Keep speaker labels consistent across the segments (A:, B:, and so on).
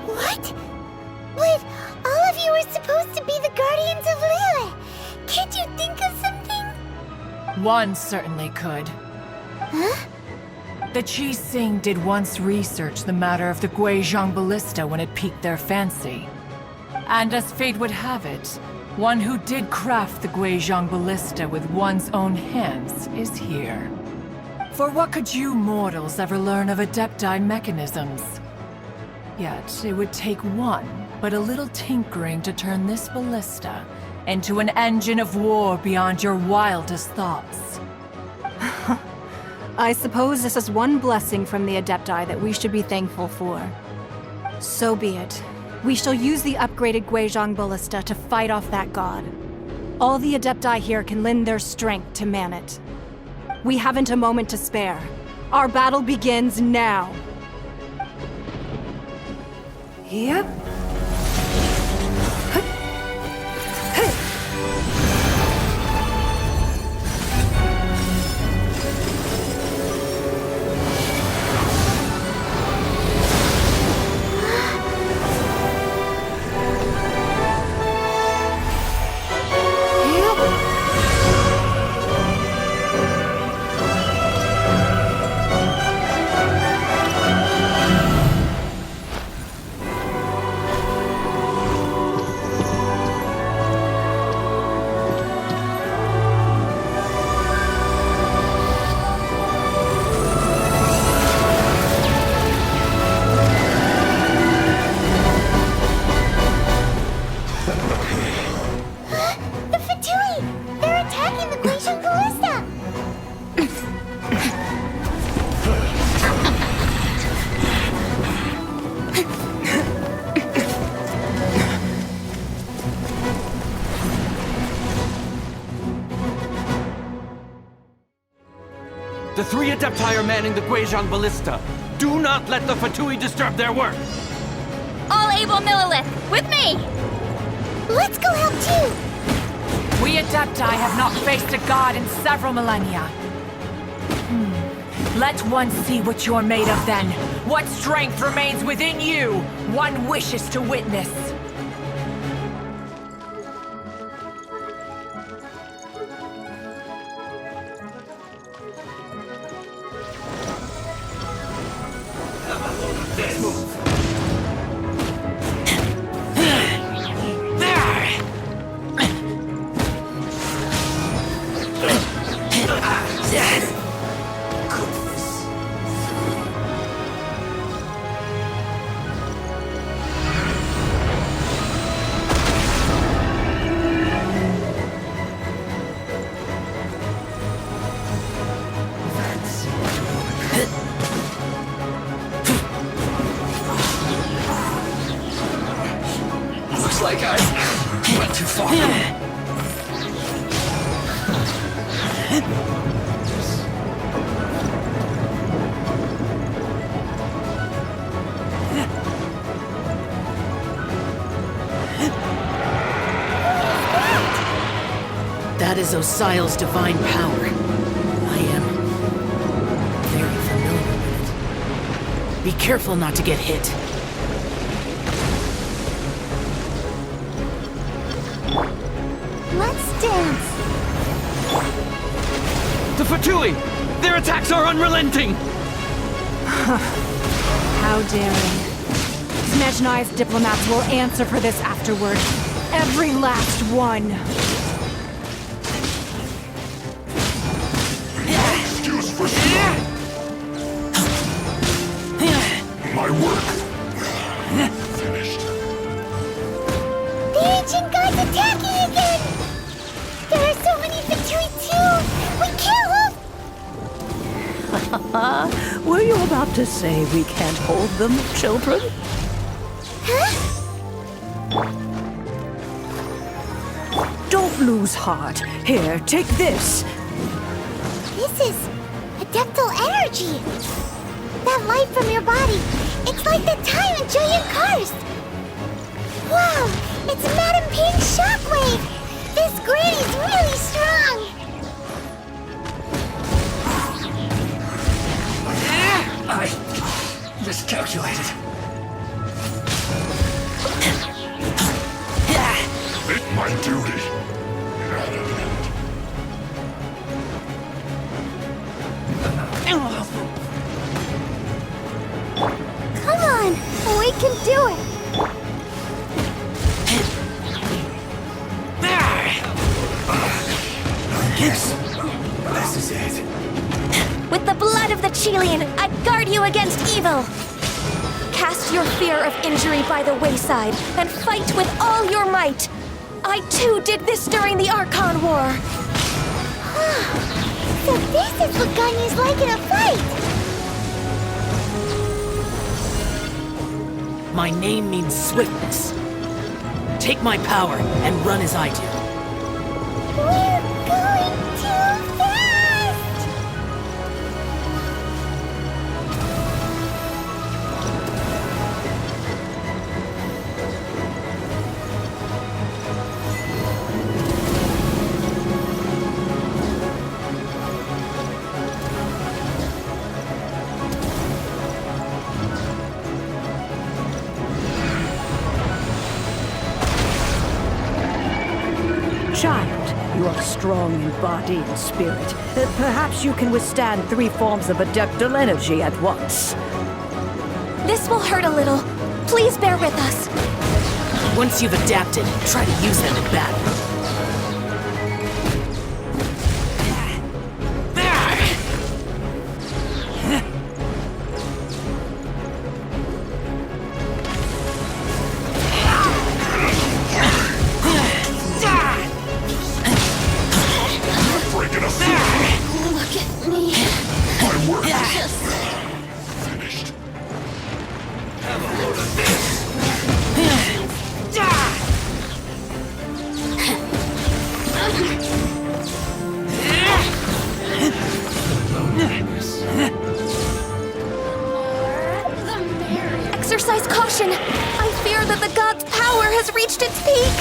A: What? But all of you were supposed to be the guardians of Liyue. Can't you think of something?
B: One certainly could.
A: Huh?
B: The Qi Sing did once research the matter of the Guizhong ballista when it piqued their fancy. And as fate would have it, one who did craft the Guizhong ballista with one's own hands is here. For what could you mortals ever learn of Adepti mechanisms? Yet, it would take one, but a little tinkering to turn this ballista into an engine of war beyond your wildest thoughts.
C: I suppose this is one blessing from the Adepti that we should be thankful for. So be it. We shall use the upgraded Guizhong ballista to fight off that god. All the Adepti here can lend their strength to man it. We haven't a moment to spare. Our battle begins now. Yep.
A: The Fatui! They're attacking the Guizhong ballista!
D: The three Adepti are manning the Guizhong ballista. Do not let the Fatui disturb their work!
E: All able Millilith, with me!
A: Let's go help too!
B: We Adepti have not faced a god in several millennia. Let one see what you're made of then. What strength remains within you, one wishes to witness.
F: Looks like I went too far.
G: That is Osial's divine power. I am very familiar with it. Be careful not to get hit.
A: Let's dance!
D: The Fatui! Their attacks are unrelenting!
C: How daring. Snezhnai's diplomats will answer for this afterward. Every last one.
F: Excuse for slow. My work finished.
A: The ancient god's attacking again! There are so many Fatui too! We can't hold...
G: Were you about to say we can't hold them, children?
A: Huh?
G: Don't lose heart. Here, take this.
A: This is adeptal energy! That light from your body, it's like the time in Giant Karst! Wow, it's Madame Ping's shockwave! This granny's really strong!
F: I miscalculated.
A: We can do it!
F: This is it.
E: With the blood of the Chilean, I guard you against evil! Cast your fear of injury by the wayside, and fight with all your might! I too did this during the Archon War!
A: So this is what Ganyu's like in a fight!
G: My name means swiftness. Take my power and run as I do.
A: We're going too fast!
H: Child, you are strong in body and spirit. Perhaps you can withstand 3 forms of adeptal energy at once.
E: This will hurt a little. Please bear with us.
G: Once you've adapted, try to use them in battle.
E: Look at me.
F: My work is
E: Just
F: finished.
E: exercise caution. I fear that the god's power has reached its peak.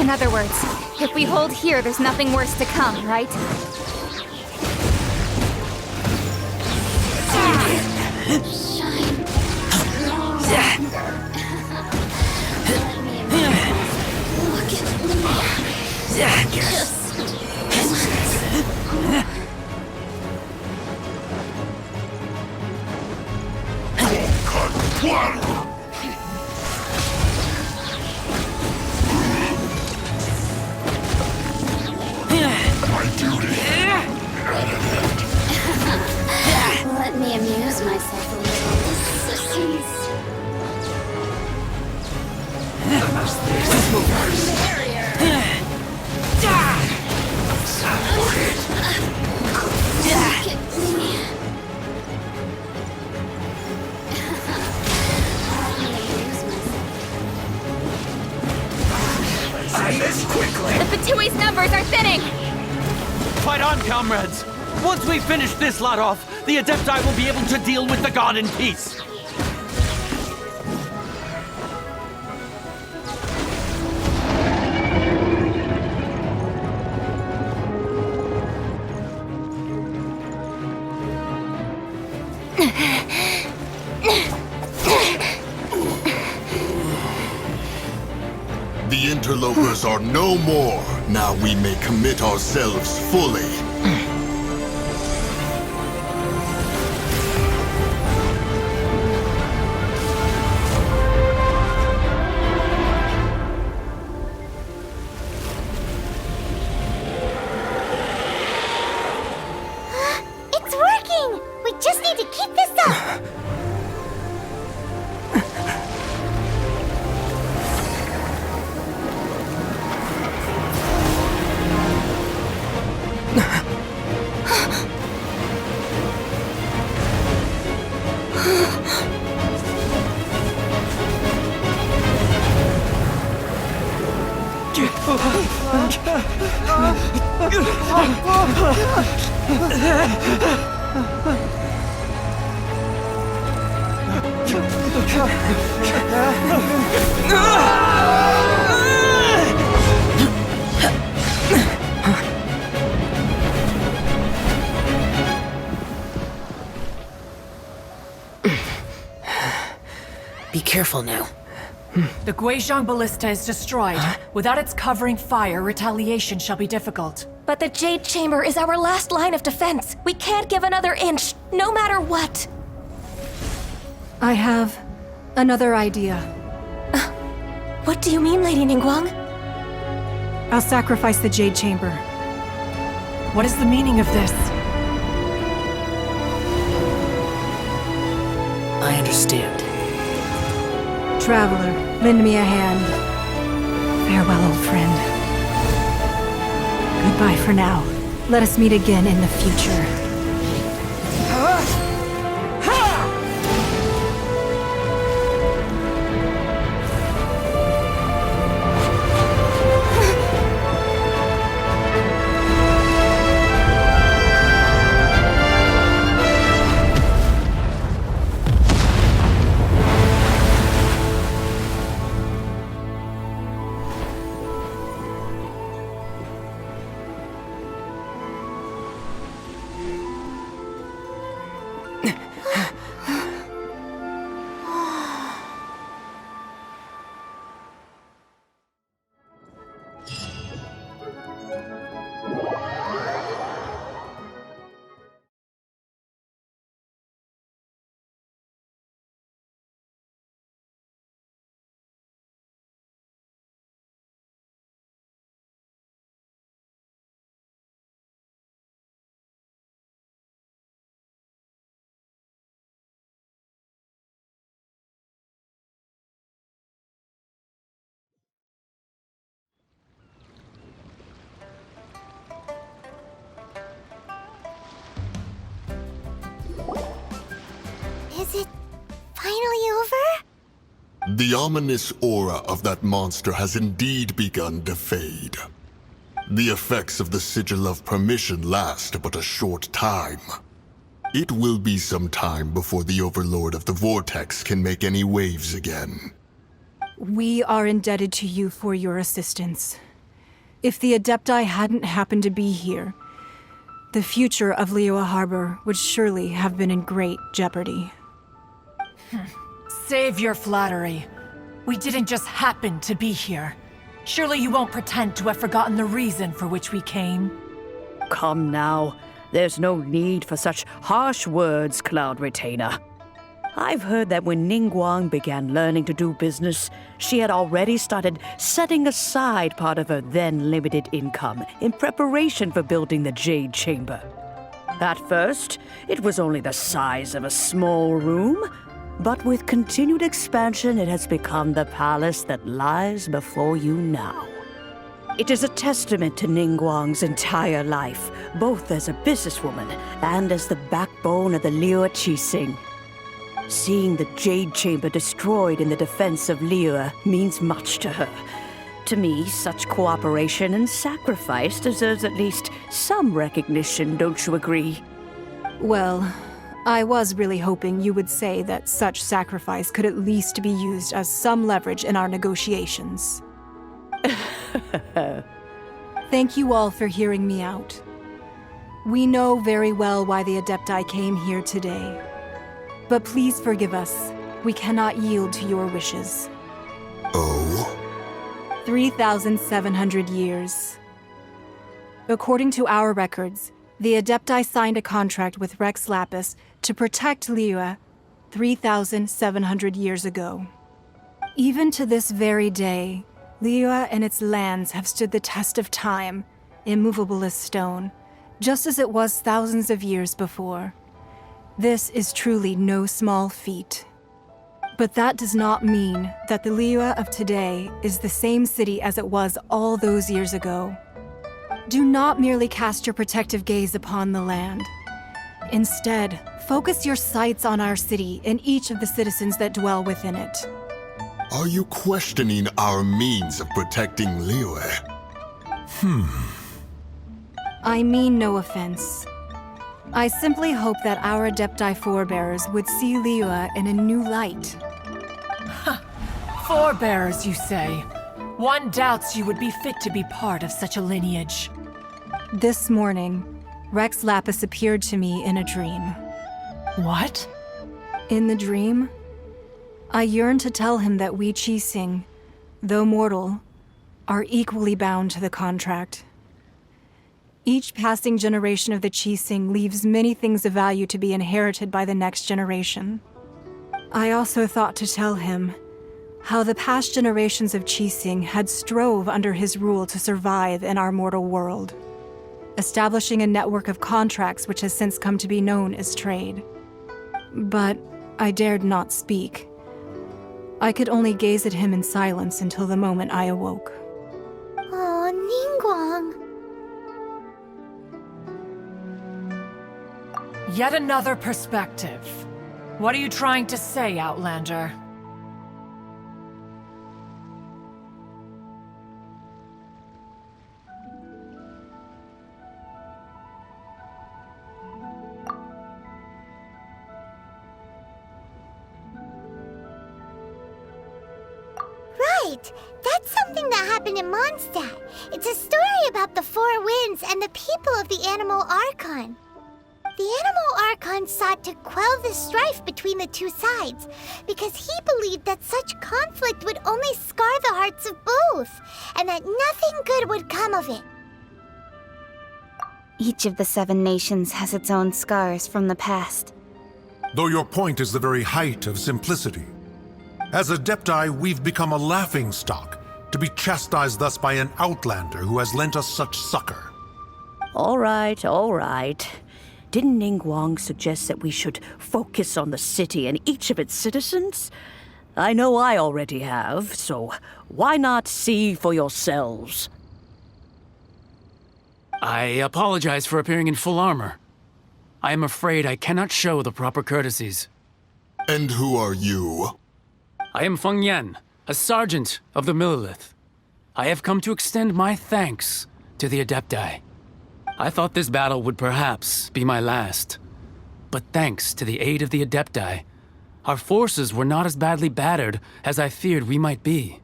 I: In other words, if we hold here, there's nothing worse to come, right?
E: Shine. Look at me. Just
F: My duty at an end.
E: let me amuse myself a little. Sissies. Look at me.
F: Say this quickly.
I: The Fatui's numbers are thinning!
D: Fight on, comrades! Once we finish this lot off, the Adepti will be able to deal with the god in peace!
F: The interlopers are no more. Now we may commit ourselves fully.
A: It's working! We just need to keep this up!
G: Be careful now.
B: The Guizhong Ballista is destroyed. Without its covering fire, retaliation shall be difficult.
E: But the Jade Chamber is our last line of defense. We can't give another inch, no matter what.
H: I have
C: Another idea.
E: What do you mean, Lady Ningguang?
C: I'll sacrifice the Jade Chamber.
B: What is the meaning of this?
G: I understand.
C: Traveler, lend me a hand. Farewell, old friend. Goodbye for now. Let us meet again in the future.
A: Is it finally over?
F: The ominous aura of that monster has indeed begun to fade. The effects of the Sigil of Permission last but a short time. It will be some time before the Overlord of the Vortex can make any waves again.
C: We are indebted to you for your assistance. If the Adepti hadn't happened to be here, the future of Liyue Harbor would surely have been in great jeopardy.
B: Save your flattery. We didn't just happen to be here. Surely you won't pretend to have forgotten the reason for which we came.
H: Come now. There's no need for such harsh words, Cloud Retainer. I've heard that when Ningguang began learning to do business, she had already started setting aside part of her then limited income in preparation for building the Jade Chamber. At first, it was only the size of a small room, but with continued expansion, it has become the palace that lies before you now. It is a testament to Ningguang's entire life, both as a businesswoman and as the backbone of the Liyue Qixing. Seeing the Jade Chamber destroyed in the defense of Liyue means much to her. To me, such cooperation and sacrifice deserves at least some recognition, don't you agree?
C: Well, I was really hoping you would say that such sacrifice could at least be used as some leverage in our negotiations. Thank you all for hearing me out. We know very well why the Adepti came here today. But please forgive us. We cannot yield to your wishes.
F: Oh?
C: 3,700 years. According to our records, the Adepti signed a contract with Rex Lapis to protect Liyue 3,700 years ago. Even to this very day, Liyue and its lands have stood the test of time, immovable as stone, just as it was thousands of years before. This is truly no small feat. But that does not mean that the Liyue of today is the same city as it was all those years ago. Do not merely cast your protective gaze upon the land. Instead, focus your sights on our city and each of the citizens that dwell within it.
F: Are you questioning our means of protecting Liyue?
C: I mean no offense. I simply hope that our Adepti forebears would see Liyue in a new light.
B: Forebearers, you say? One doubts you would be fit to be part of such a lineage.
C: This morning, Rex Lapis appeared to me in a dream.
B: What?
C: In the dream, I yearned to tell him that we Qixing, though mortal, are equally bound to the contract. Each passing generation of the Qixing leaves many things of value to be inherited by the next generation. I also thought to tell him how the past generations of Qixing had strove under his rule to survive in our mortal world, establishing a network of contracts which has since come to be known as trade. But I dared not speak. I could only gaze at him in silence until the moment I awoke.
A: Oh, Ningguang.
B: Yet another perspective. What are you trying to say, Outlander?
A: Right! That's something that happened in Mondstadt. It's a story about the Four Winds and the people of the Animal Archon. The Animal Archon sought to quell the strife between the two sides because he believed that such conflict would only scar the hearts of both, and that nothing good would come of it.
I: Each of the 7 nations has its own scars from the past.
J: Though your point is the very height of simplicity. As Adepti, we've become a laughingstock, to be chastised thus by an outlander who has lent us such succor.
H: All right, all right. Didn't Ningguang suggest that we should focus on the city and each of its citizens? I know I already have, so why not see for yourselves?
D: I apologize for appearing in full armor. I am afraid I cannot show the proper courtesies.
F: And who are you?
D: I am Feng Yan, a sergeant of the Millelith. I have come to extend my thanks to the Adepti. I thought this battle would perhaps be my last. But thanks to the aid of the Adepti, our forces were not as badly battered as I feared we might be.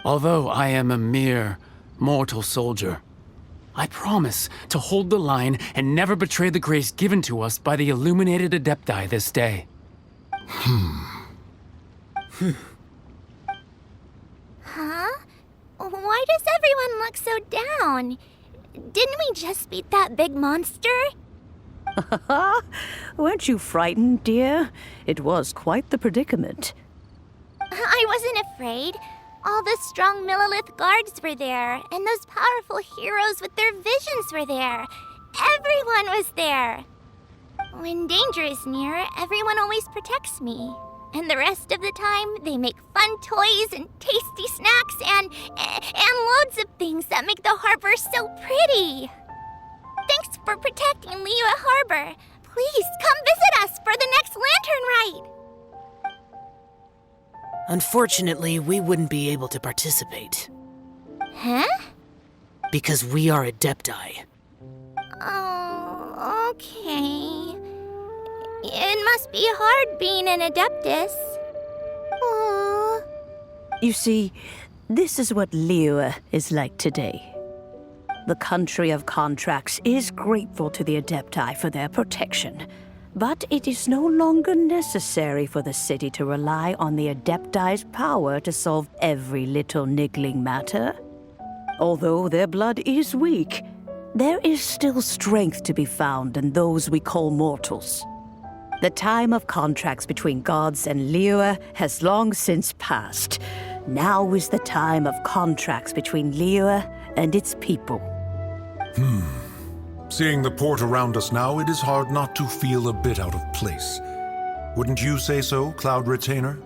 D: Although I am a mere mortal soldier, I promise to hold the line and never betray the grace given to us by the illuminated Adepti this day.
A: Huh? Why does everyone look so down? Didn't we just beat that big monster?
H: Weren't you frightened, dear? It was quite the predicament.
A: I wasn't afraid. All the strong Millelith guards were there, and those powerful heroes with their visions were there. Everyone was there. When danger is near, everyone always protects me. And the rest of the time, they make fun toys and tasty snacks and loads of things that make the harbor so pretty. Thanks for protecting Liyue Harbor. Please come visit us for the next lantern ride.
G: Unfortunately, we wouldn't be able to participate.
A: Huh?
G: Because we are Adepti.
A: Oh, okay. It must be hard being an Adeptus. Aww.
H: You see, this is what Liyue is like today. The country of contracts is grateful to the Adepti for their protection, but it is no longer necessary for the city to rely on the Adepti's power to solve every little niggling matter. Although their blood is weak, there is still strength to be found in those we call mortals. The time of contracts between gods and Liyue has long since passed. Now is the time of contracts between Liyue and its people.
J: Seeing the port around us now, it is hard not to feel a bit out of place. Wouldn't you say so, Cloud Retainer?